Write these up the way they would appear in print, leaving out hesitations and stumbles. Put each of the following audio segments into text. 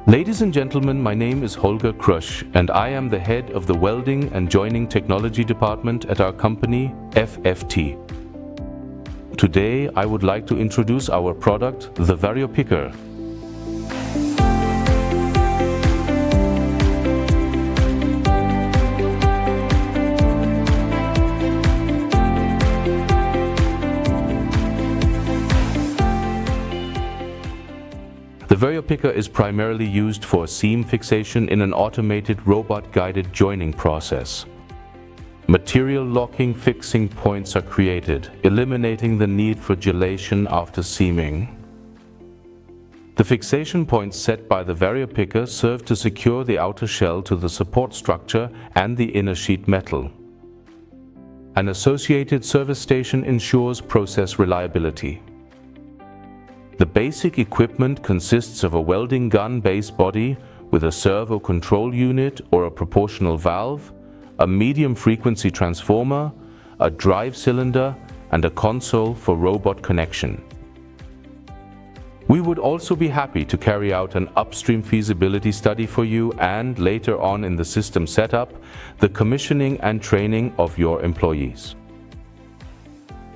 Ladies and gentlemen, my name is Holger Krusch and I am the head of the Welding and Joining Technology department at our company, FFT. Today, I would like to introduce our product, the VarioPicker. The VarioPicker is primarily used for seam fixation in an automated robot-guided joining process. Material locking fixing points are created, eliminating the need for gelation after seaming. The fixation points set by the VarioPicker serve to secure the outer shell to the support structure and the inner sheet metal. An associated service station ensures process reliability. The basic equipment consists of a welding gun base body with a servo control unit or a proportional valve, a medium frequency transformer, a drive cylinder, and a console for robot connection. We would also be happy to carry out an upstream feasibility study for you and later on in the system setup, the commissioning and training of your employees.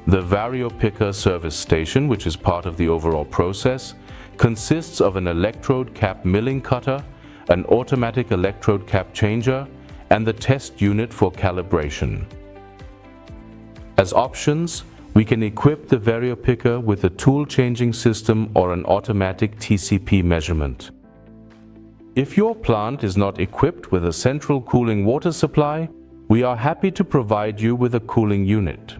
The VarioPicker service station, which is part of the overall process, consists of an electrode cap milling cutter, an automatic electrode cap changer, and the test unit for calibration. As options, we can equip the VarioPicker with a tool changing system or an automatic TCP measurement. If your plant is not equipped with a central cooling water supply, we are happy to provide you with a cooling unit.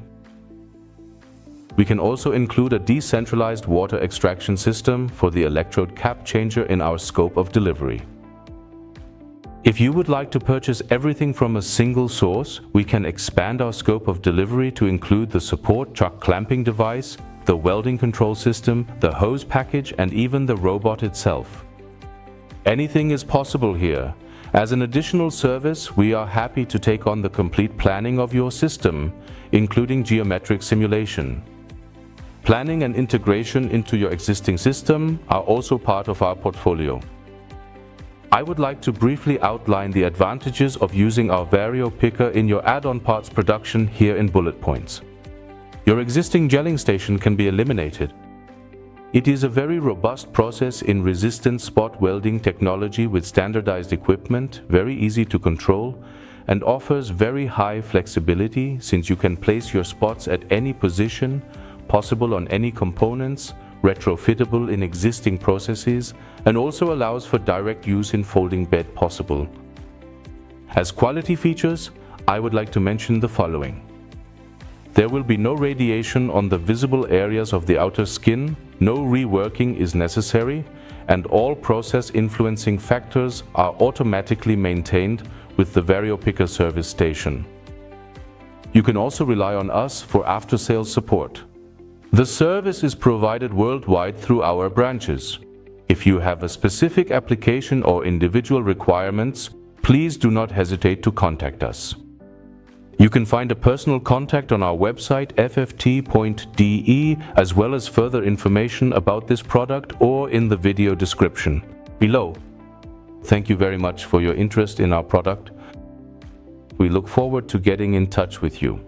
We can also include a decentralized water extraction system for the electrode cap changer in our scope of delivery. If you would like to purchase everything from a single source, we can expand our scope of delivery to include the support chuck clamping device, the welding control system, the hose package, and even the robot itself. Anything is possible here. As an additional service, we are happy to take on the complete planning of your system, including geometric simulation. Planning and integration into your existing system are also part of our portfolio. I would like to briefly outline the advantages of using our VarioPicker in your add-on parts production here in bullet points. Your existing gelling station can be eliminated. It is a very robust process in resistant spot welding technology with standardized equipment, very easy to control, and offers very high flexibility since you can place your spots at any position, possible on any components, retrofittable in existing processes, and also allows for direct use in folding bed possible. As quality features, I would like to mention the following. There will be no radiation on the visible areas of the outer skin, no reworking is necessary, and all process influencing factors are automatically maintained with the VarioPicker service station. You can also rely on us for after-sales support. The service is provided worldwide through our branches. If you have a specific application or individual requirements, please do not hesitate to contact us. You can find a personal contact on our website FFTweldtec as well as further information about this product or in the video description below. Thank you very much for your interest in our product. We look forward to getting in touch with you.